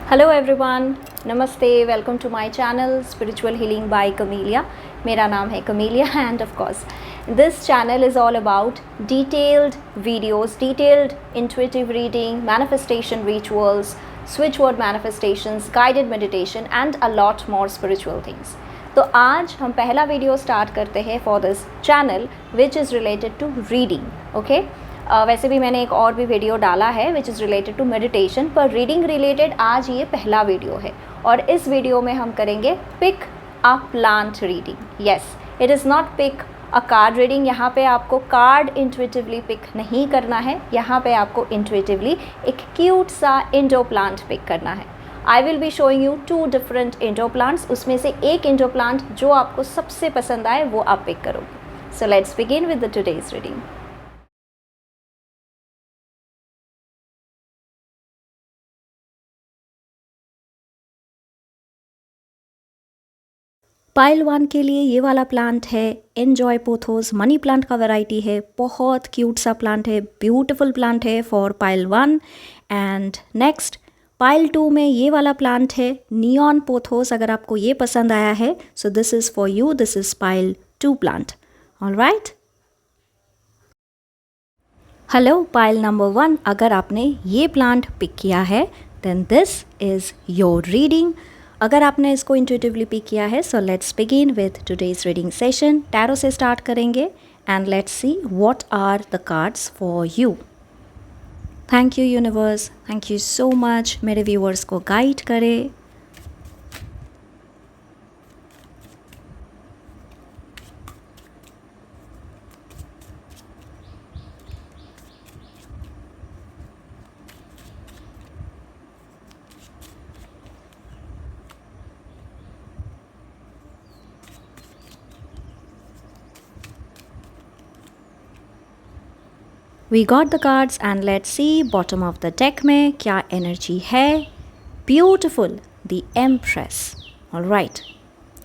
Hello everyone, नमस्ते, welcome to my channel spiritual healing by Camelia. मेरा नाम है Camelia and of course this channel is all about detailed videos, detailed intuitive reading, manifestation rituals, switch word manifestations, guided meditation and a lot more spiritual things. तो आज हम पहला video start करते हैं for this channel which is related to reading. Okay, वैसे भी मैंने एक और भी वीडियो डाला है which is related to meditation, पर रीडिंग रिलेटेड आज ये पहला वीडियो है। और इस वीडियो में हम करेंगे pick a plant reading. Yes, it is not pick a card reading. यहाँ पे आपको कार्ड इंट्यूटिवली पिक नहीं करना है, यहाँ पे आपको इंट्यूटिवली एक क्यूट सा इंडो प्लांट पिक करना है। I will be showing you 2 different Indo plants, उसमें से एक इंडो प्लांट जो आपको सबसे पसंद आए वो आप पिक करोगे। सो let's begin with the today's reading. Pile 1 के लिए ये वाला प्लांट है एन्जॉय पोथोस, मनी प्लांट का वैरायटी है, बहुत क्यूट सा प्लांट है, ब्यूटीफुल प्लांट है for pile 1। And next pile 2 में ये वाला प्लांट है नियॉन पोथोस। अगर आपको ये पसंद आया है so this is for you, this is pile 2 plant. Alright, hello pile number 1, अगर आपने ये प्लांट पिक किया है then this is your reading. अगर आपने इसको इंट्यूटिवली पिक किया है so let's begin with today's reading session. Tarot से स्टार्ट करेंगे and let's see what are the cards for you. Thank you universe, thank you so much मेरे viewers को guide करें। We got the cards and let's see bottom of the deck में क्या energy है। Beautiful, the Empress. Alright,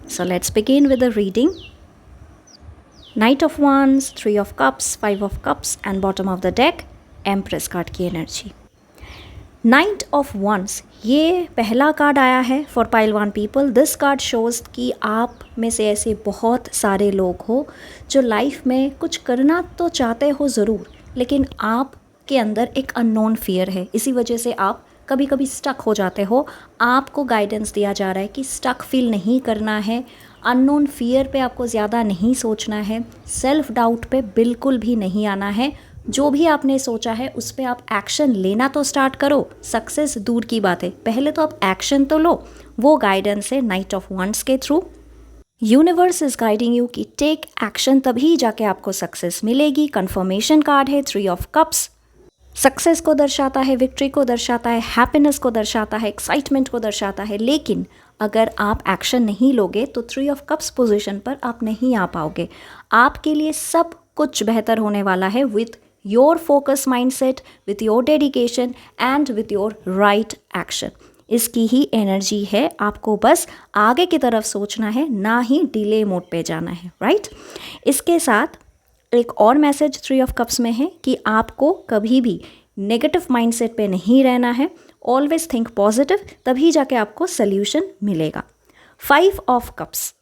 so let's begin with the reading. Knight of Wands, 3 of Cups, 5 of Cups and bottom of the deck Empress card की energy. Night of wands ये पहला card आया है for pile 1 people. This card shows कि आप में से ऐसे बहुत सारे लोग हो जो लाइफ में कुछ करना तो चाहते हो ज़रूर, लेकिन आपके अंदर एक अननोन फियर है। इसी वजह से आप कभी कभी स्टक हो जाते हो। आपको गाइडेंस दिया जा रहा है कि स्टक फील नहीं करना है, अननोन फियर पे आपको ज़्यादा नहीं सोचना है, सेल्फ डाउट पे बिल्कुल भी नहीं आना है। जो भी आपने सोचा है उस पर आप एक्शन लेना तो स्टार्ट करो। सक्सेस दूर की बात है, पहले तो आप एक्शन तो लो। वो गाइडेंस है नाइट ऑफ वंस के through. Universe is guiding you कि टेक एक्शन, तभी जाके आपको सक्सेस मिलेगी। कंफर्मेशन कार्ड है 3 ऑफ कप्स। सक्सेस को दर्शाता है, विक्ट्री को दर्शाता है, हैप्पीनेस को दर्शाता है, एक्साइटमेंट को दर्शाता है। लेकिन अगर आप एक्शन नहीं लोगे तो 3 ऑफ कप्स पोजीशन पर आप नहीं आ पाओगे। आपके लिए सब कुछ बेहतर होने वाला है with your focus mindset, with your dedication and with your right action. इसकी ही एनर्जी है, आपको बस आगे की तरफ सोचना है, ना ही डिले मोड पे जाना है। राइट, इसके साथ एक और मैसेज 3 ऑफ कप्स में है कि आपको कभी भी नेगेटिव माइंडसेट पे नहीं रहना है। ऑलवेज थिंक पॉजिटिव, तभी जाके आपको सोल्यूशन मिलेगा। 5 ऑफ कप्स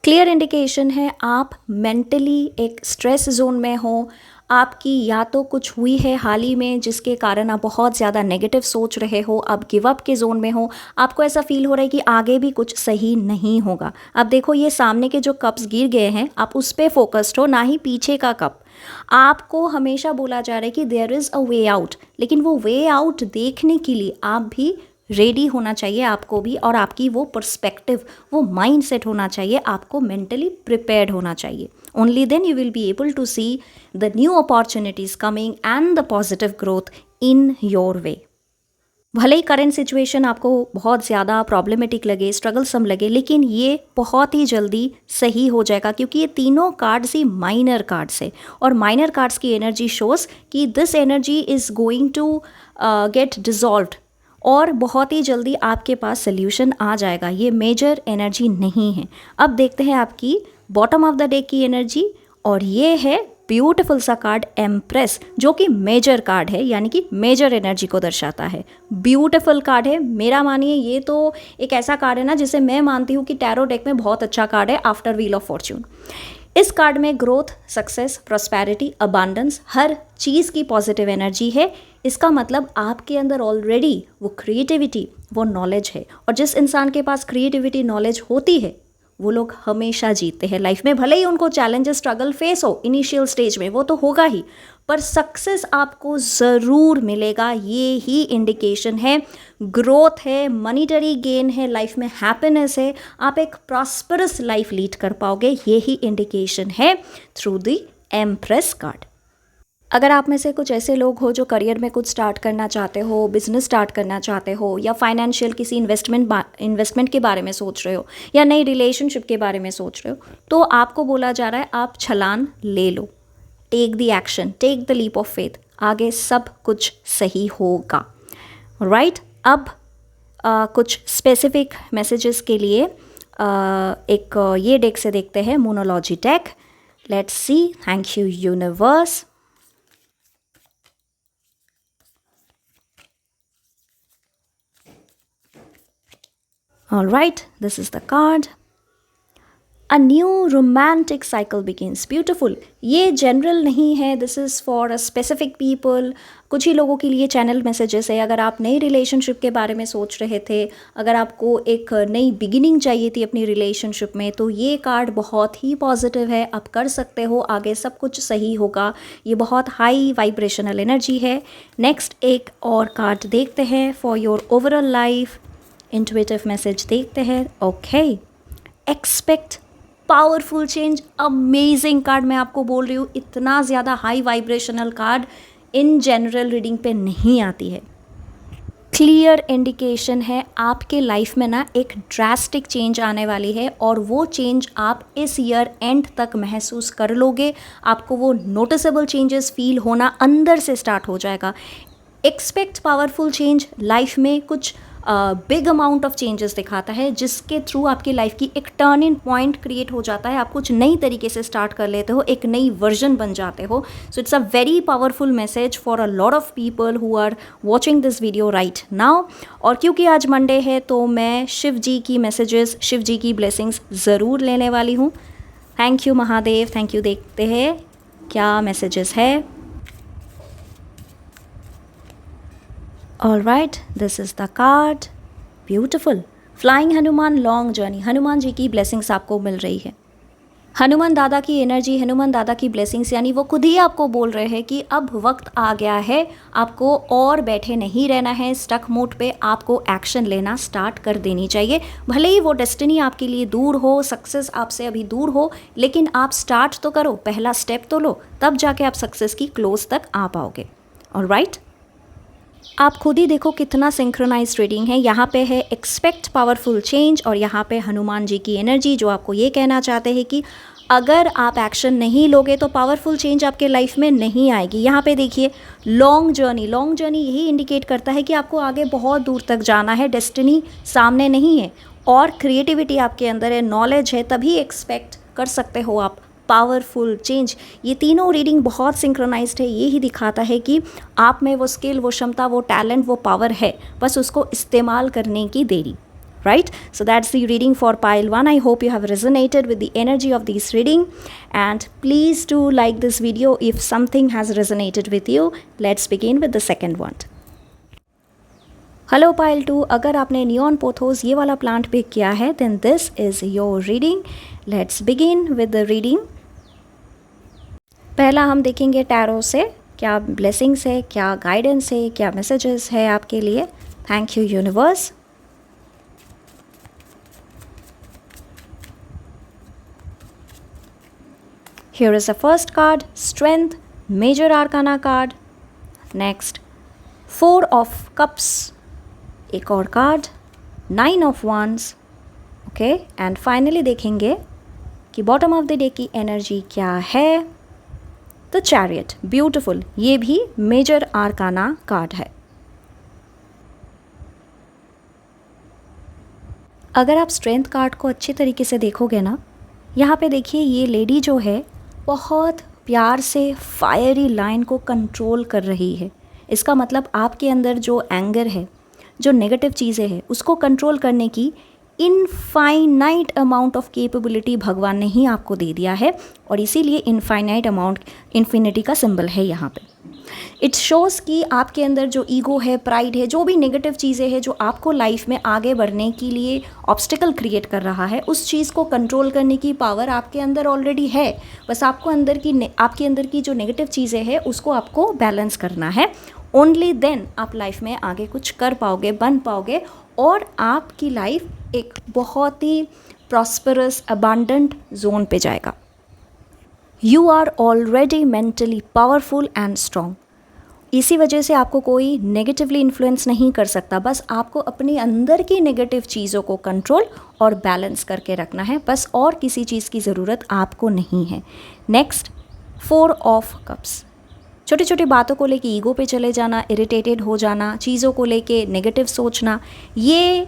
क्लियर इंडिकेशन है आप मेंटली एक स्ट्रेस जोन में हो। आपकी या तो कुछ हुई है हाल ही में जिसके कारण आप बहुत ज़्यादा नेगेटिव सोच रहे हो, आप गिव अप के जोन में हो, आपको ऐसा फील हो रहा है कि आगे भी कुछ सही नहीं होगा। अब देखो ये सामने के जो कप्स गिर गए हैं आप उस पर फोकस्ड हो, ना ही पीछे का कप। आपको हमेशा बोला जा रहा है कि there is a way out, लेकिन वो वे आउट देखने के लिए आप भी रेडी होना चाहिए, आपको भी, और आपकी वो पर्सपेक्टिव, वो माइंड सेट होना चाहिए, आपको मेंटली प्रिपेयर्ड होना चाहिए। Only then you will be able to see the new opportunities coming and the positive growth in your way. भले ही करेंट सिचुएशन आपको बहुत ज़्यादा प्रॉब्लमेटिक लगे, स्ट्रगलसम लगे, लेकिन ये बहुत ही जल्दी सही हो जाएगा, क्योंकि ये तीनों कार्ड्स ही माइनर कार्ड्स है और माइनर कार्ड्स की एनर्जी शोज़ कि this energy is going to get dissolved और बहुत ही जल्दी आपके पास सोल्यूशन आ जाएगा। ये मेजर एनर्जी नहीं है। अब देखते हैं आपकी बॉटम ऑफ द डे की एनर्जी, और ये है ब्यूटीफुल सा कार्ड एम्प्रेस, जो कि मेजर कार्ड है, यानी कि मेजर एनर्जी को दर्शाता है। ब्यूटीफुल कार्ड है, मेरा मानिए ये तो एक ऐसा कार्ड है ना जिसे मैं मानती हूँ कि टैरो डेक में बहुत अच्छा कार्ड है आफ्टर व्हील ऑफ फॉर्च्यून। इस कार्ड में ग्रोथ, सक्सेस, प्रॉस्पेरिटी, अबांडेंस, हर चीज़ की पॉजिटिव एनर्जी है। इसका मतलब आपके अंदर ऑलरेडी वो क्रिएटिविटी, वो नॉलेज है, और जिस इंसान के पास क्रिएटिविटी, नॉलेज होती है वो लोग हमेशा जीतते हैं लाइफ में। भले ही उनको चैलेंजेस, स्ट्रगल फेस हो इनिशियल स्टेज में, वो तो होगा ही, पर सक्सेस आपको ज़रूर मिलेगा। ये ही इंडिकेशन है। ग्रोथ है, मनीटरी गेन है, लाइफ में हैप्पीनेस है, आप एक प्रॉस्परस लाइफ लीड कर पाओगे, ये ही इंडिकेशन है थ्रू द एम्प्रेस कार्ड। अगर आप में से कुछ ऐसे लोग हो जो करियर में कुछ स्टार्ट करना चाहते हो, बिजनेस स्टार्ट करना चाहते हो, या फाइनेंशियल किसी इन्वेस्टमेंट के बारे में सोच रहे हो, या नई रिलेशनशिप के बारे में सोच रहे हो, तो आपको बोला जा रहा है आप छलान ले लो। Take the action, take the leap of faith, आगे सब कुछ सही होगा। राइट, अब कुछ स्पेसिफिक मैसेजेस के लिए एक ये डेक से देखते हैं, Moonology deck. Let's see. Thank you universe. All right, this is the card. A new romantic cycle begins. Beautiful. ये जनरल नहीं है, this is for a specific people. कुछ ही लोगों के लिए चैनल मैसेजेस है। अगर आप नई रिलेशनशिप के बारे में सोच रहे थे, अगर आपको एक नई बिगिनिंग चाहिए थी अपनी रिलेशनशिप में, तो ये कार्ड बहुत ही पॉजिटिव है। आप कर सकते हो, आगे सब कुछ सही होगा। ये बहुत हाई वाइब्रेशनल एनर्जी है। नेक्स्ट एक और कार्ड देखते हैं for your overall life. Intuitive message देखते हैं। Okay, expect powerful change. Amazing card, मैं आपको बोल रही हूँ, इतना ज़्यादा high vibrational card in general reading पे नहीं आती है। क्लियर इंडिकेशन है आपके लाइफ में ना एक ड्रास्टिक चेंज आने वाली है, और वो चेंज आप इस ईयर एंड तक महसूस कर लोगे। आपको वो नोटिसेबल चेंजेस फील होना अंदर से स्टार्ट हो जाएगा। Expect powerful change. लाइफ में कुछ बिग अमाउंट ऑफ चेंजेस दिखाता है, जिसके थ्रू आपकी लाइफ की एक टर्निंग पॉइंट क्रिएट हो जाता है। आप कुछ नई तरीके से स्टार्ट कर लेते हो, एक नई वर्जन बन जाते हो। So it's a very powerful message for a lot of people who are watching this video right now. और क्योंकि आज मंडे है, तो मैं शिव जी की मैसेजेस, शिव जी की ब्लेसिंग्स ज़रूर लेने वाली हूँ। Thank you Mahadev, thank you. देखते हैं क्या मैसेजेस है। All right, this is the card. Beautiful. Flying Hanuman, long journey. Hanuman ji की ब्लेसिंग्स आपको मिल रही है। हनुमान दादा की एनर्जी, हनुमान दादा की ब्लेसिंग्स, यानी वो खुद ही आपको बोल रहे हैं कि अब वक्त आ गया है, आपको और बैठे नहीं रहना है स्टक मोड पे, आपको एक्शन लेना स्टार्ट कर देनी चाहिए। भले ही वो डेस्टिनी आपके लिए दूर हो, सक्सेस आपसे अभी दूर हो, लेकिन आप स्टार्ट तो करो, पहला स्टेप तो लो, तब जाके आप सक्सेस की क्लोज तक आ पाओगे। ऑलराइट, आप खुद ही देखो कितना सिंक्रोनाइज रीडिंग है। यहाँ पे है एक्सपेक्ट पावरफुल चेंज, और यहाँ पे हनुमान जी की एनर्जी जो आपको ये कहना चाहते हैं कि अगर आप एक्शन नहीं लोगे तो पावरफुल चेंज आपके लाइफ में नहीं आएगी। यहाँ पे देखिए लॉन्ग जर्नी, लॉन्ग जर्नी यही इंडिकेट करता है कि आपको आगे बहुत दूर तक जाना है, डेस्टिनी सामने नहीं है, और क्रिएटिविटी आपके अंदर है, नॉलेज है, तभी एक्सपेक्ट कर सकते हो आप पावरफुल चेंज। ये तीनों रीडिंग बहुत सिंक्रोनाइज्ड है। ये ही दिखाता है कि आप में वो स्किल, वो क्षमता, वो टैलेंट, वो पावर है, बस उसको इस्तेमाल करने की देरी। Right? So that's the reading for pile 1. I hope you have resonated with the energy of this reading, and please do like this video if something has resonated with you. Let's begin with the second one. Hello pile 2, अगर आपने neon pothos ये वाला plant pick किया है, then this is your reading. Let's begin with the reading. पहला हम देखेंगे tarot से क्या ब्लेसिंग्स है, क्या गाइडेंस है, क्या मैसेजेस है आपके लिए। Thank you universe. Here is the first card, Strength, Major Arcana card. Next, 4 of Cups, एक और card, 9 of Wands. Okay, and finally देखेंगे कि बॉटम ऑफ द डे की एनर्जी क्या है। द चैरियट, ब्यूटिफुल, ये भी मेजर आर्काना कार्ड है। अगर आप स्ट्रेंथ कार्ड को अच्छे तरीके से देखोगे ना, यहाँ पे देखिए ये लेडी जो है बहुत प्यार से फायरी लाइन को कंट्रोल कर रही है। इसका मतलब आपके अंदर जो एंगर है, जो नेगेटिव चीज़ें हैं, उसको कंट्रोल करने की इनफाइनाइट अमाउंट ऑफ कैपेबिलिटी भगवान ने ही आपको दे दिया है, और इसीलिए इनफाइनाइट अमाउंट इन्फिनिटी का सिंबल है यहाँ पे। इट शोज़ कि आपके अंदर जो ईगो है, प्राइड है, जो भी नेगेटिव चीज़ें हैं जो आपको लाइफ में आगे बढ़ने के लिए ऑब्स्टिकल क्रिएट कर रहा है, उस चीज़ को कंट्रोल करने की पावर आपके अंदर ऑलरेडी है। बस आपके अंदर की जो नेगेटिव चीज़ें हैं उसको आपको बैलेंस करना है। ओनली देन आप लाइफ में आगे कुछ कर पाओगे, बन पाओगे, और आपकी लाइफ एक बहुत ही प्रॉस्परस अबांडेंट जोन पे जाएगा। You are already mentally powerful and strong. इसी वजह से आपको कोई नेगेटिवली इन्फ्लुएंस नहीं कर सकता। बस आपको अपने अंदर की नेगेटिव चीज़ों को कंट्रोल और बैलेंस करके रखना है, बस, और किसी चीज़ की ज़रूरत आपको नहीं है। Next, 4 of cups. छोटी छोटी बातों को लेके ईगो पे चले जाना, इरिटेटेड हो जाना, चीज़ों को लेके नेगेटिव सोचना, ये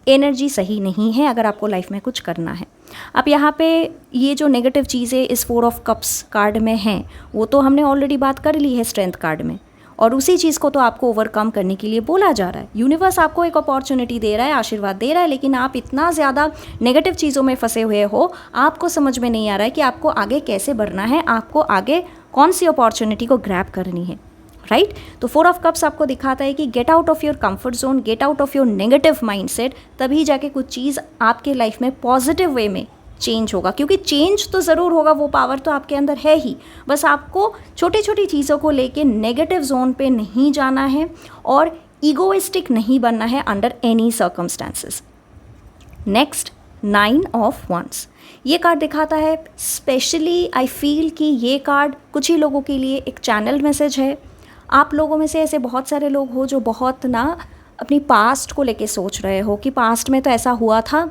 एनर्जी सही नहीं है अगर आपको लाइफ में कुछ करना है। अब यहाँ पे ये जो नेगेटिव चीज़ें इस 4 ऑफ कप्स कार्ड में हैं, वो तो हमने ऑलरेडी बात कर ली है स्ट्रेंथ कार्ड में, और उसी चीज़ को तो आपको ओवरकम करने के लिए बोला जा रहा है। यूनिवर्स आपको एक अपॉर्चुनिटी दे रहा है, आशीर्वाद दे रहा है, लेकिन आप इतना ज़्यादा नेगेटिव चीज़ों में फंसे हुए हो, आपको समझ में नहीं आ रहा है कि आपको आगे कैसे बढ़ना है, आपको आगे कौन सी अपॉर्चुनिटी को ग्रैब करनी है, राइट? तो 4 ऑफ कप्स आपको दिखाता है कि get out of your comfort zone, get out of your negative mindset, तभी जाके कुछ चीज़ आपके लाइफ में पॉजिटिव वे में चेंज होगा। क्योंकि चेंज तो ज़रूर होगा, वो पावर तो आपके अंदर है ही, बस आपको छोटी छोटी चीज़ों को लेके नेगेटिव जोन पे नहीं जाना है और ईगोइस्टिक नहीं बनना है under any circumstances. Next, 9 of wands. ये कार्ड दिखाता है, स्पेशली आई फील कि ये कार्ड कुछ ही लोगों के लिए एक चैनल मैसेज है। आप लोगों में से ऐसे बहुत सारे लोग हो जो बहुत ना अपनी पास्ट को लेके सोच रहे हो कि पास्ट में तो ऐसा हुआ था,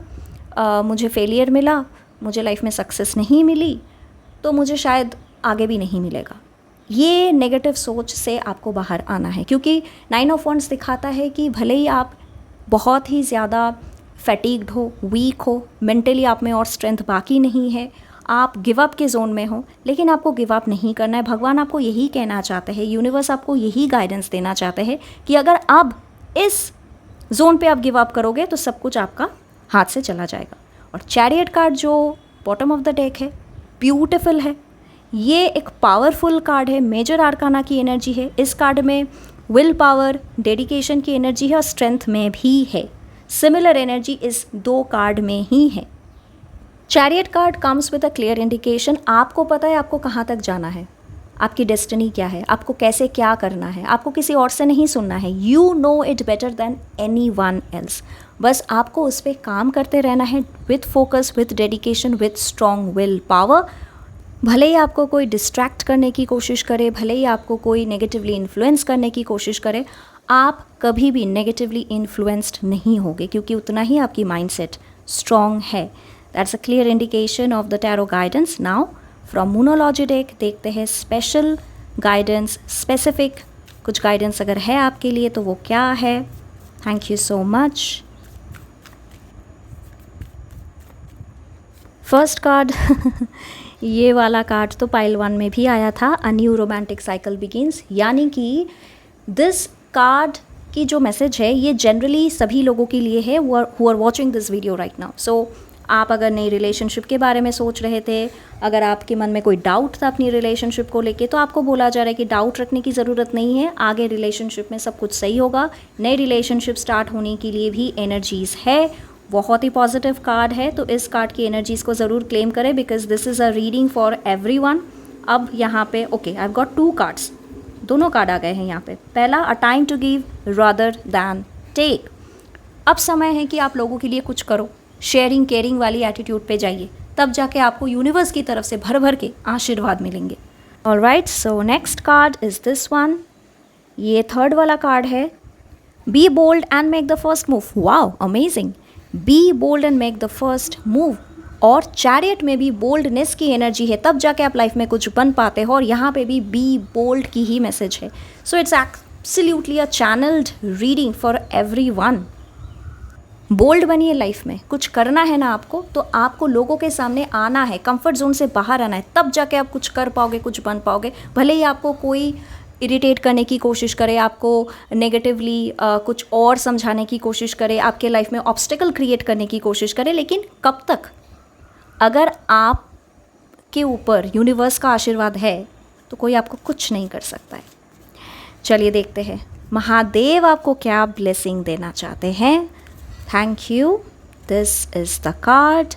मुझे फेलियर मिला, मुझे लाइफ में सक्सेस नहीं मिली, तो मुझे शायद आगे भी नहीं मिलेगा। ये नेगेटिव सोच से आपको बाहर आना है, क्योंकि 9 ऑफ वंस दिखाता है कि भले ही आप बहुत ही ज़्यादा फैटिग्ड हो, वीक हो, मेंटली आप में और स्ट्रेंथ बाकी नहीं है, आप गिव अप के जोन में हो, लेकिन आपको गिव अप नहीं करना है। भगवान आपको यही कहना चाहते हैं, यूनिवर्स आपको यही गाइडेंस देना चाहते हैं कि अगर अब इस जोन पे आप गिव अप करोगे तो सब कुछ आपका हाथ से चला जाएगा। और चैरियट कार्ड जो बॉटम ऑफ द डेक है, ब्यूटिफुल है। ये एक पावरफुल कार्ड है, मेजर आर्काना की एनर्जी है। इस कार्ड में विल पावर, डेडिकेशन की एनर्जी है और स्ट्रेंथ में भी है। सिमिलर एनर्जी इस 2 कार्ड में ही है। Chariot card comes with a clear indication. आपको पता है आपको कहाँ तक जाना है, आपकी डेस्टिनी क्या है, आपको कैसे क्या करना है, आपको किसी और से नहीं सुनना है। You know it better than any one else. बस आपको उस पर काम करते रहना है with focus, with dedication, with strong will power. भले ही आपको कोई डिस्ट्रैक्ट करने की कोशिश करे, भले ही आपको कोई नेगेटिवली इन्फ्लुएंस करने की कोशिश करे, आप कभी भी नेगेटिवली इन्फ्लुएंस्ड नहीं होगे, क्योंकि उतना ही आपकी माइंडसेट स्ट्रॉन्ग है। That's a clear indication of the tarot guidance. Now from Moonology deck देखते हैं स्पेशल गाइडेंस, स्पेसिफिक कुछ गाइडेंस अगर है आपके लिए तो वो क्या है। Thank you so much. First card ये वाला कार्ड तो पाइल 1 में भी आया था, a new romantic cycle begins. यानी कि दिस कार्ड की जो मैसेज है ये जनरली सभी लोगों के लिए है who are watching this video right now. So आप अगर नई रिलेशनशिप के बारे में सोच रहे थे, अगर आपके मन में कोई डाउट था अपनी रिलेशनशिप को लेके, तो आपको बोला जा रहा है कि डाउट रखने की ज़रूरत नहीं है, आगे रिलेशनशिप में सब कुछ सही होगा। नई रिलेशनशिप स्टार्ट होने के लिए भी एनर्जीज़ है। बहुत ही पॉजिटिव कार्ड है, तो इस कार्ड की एनर्जीज़ को ज़रूर क्लेम करें, because this is a reading for everyone. अब यहाँ पे okay, I have got 2 cards, दोनों कार्ड आ गए हैं यहाँ पे। पहला, a time to give rather than take. अब समय है कि आप लोगों के लिए कुछ करो, शेयरिंग केयरिंग वाली एटीट्यूड पे जाइए, तब जाके आपको यूनिवर्स की तरफ से भर भर के आशीर्वाद मिलेंगे। Alright, so next card is this one. ये 3rd वाला कार्ड है, be bold and make the first move. Wow, amazing. Be bold and make the first move. और चैरियट में भी बोल्डनेस की एनर्जी है, तब जाके आप लाइफ में कुछ बन पाते हो, और यहाँ पे भी बी बोल्ड की ही मैसेज है। So it's absolutely a channelled reading for everyone. Bold बनिए लाइफ में, कुछ करना है ना आपको, तो आपको लोगों के सामने आना है, कंफर्ट जोन से बाहर आना है, तब जाके आप कुछ कर पाओगे, कुछ बन पाओगे। भले ही आपको कोई इरिटेट करने की कोशिश करे, आपको नेगेटिवली कुछ और समझाने की कोशिश करे, आपके लाइफ में ऑब्स्टिकल क्रिएट करने की कोशिश करे, लेकिन कब तक? अगर आप के ऊपर यूनिवर्स का आशीर्वाद है तो कोई आपको कुछ नहीं कर सकता है। चलिए देखते हैं महादेव आपको क्या ब्लेसिंग देना चाहते हैं। Thank you. This is the card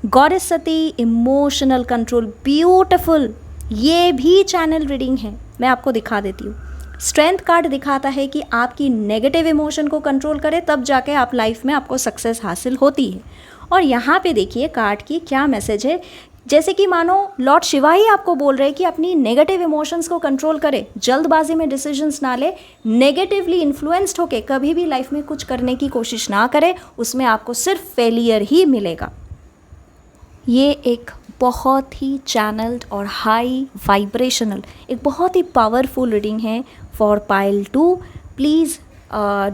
goddess Sati, emotional control, beautiful. ये भी चैनल रीडिंग है, मैं आपको दिखा देती हूँ। स्ट्रेंथ कार्ड दिखाता है कि आपकी नेगेटिव इमोशन को कंट्रोल करें, तब जाके आप लाइफ में आपको सक्सेस हासिल होती है। और यहाँ पे देखिए कार्ड की क्या मैसेज है। जैसे कि मानो लॉर्ड शिवा ही आपको बोल रहे हैं कि अपनी नेगेटिव इमोशंस को कंट्रोल करें, जल्दबाजी में डिसीजंस ना ले, नेगेटिवली इन्फ्लुएंस्ड होके कभी भी लाइफ में कुछ करने की कोशिश ना करें, उसमें आपको सिर्फ फेलियर ही मिलेगा। ये एक बहुत ही चैनल्ड और हाई वाइब्रेशनल, एक बहुत ही पावरफुल रीडिंग है for pile 2। Please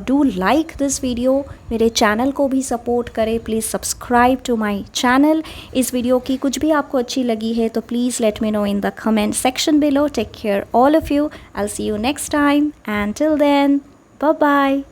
do like this video, मेरे चैनल को भी सपोर्ट करें, please subscribe to my channel. इस वीडियो की कुछ भी आपको अच्छी लगी है तो please let me know in the comment section below. Take care all of you, I will see you next time and till then bye bye.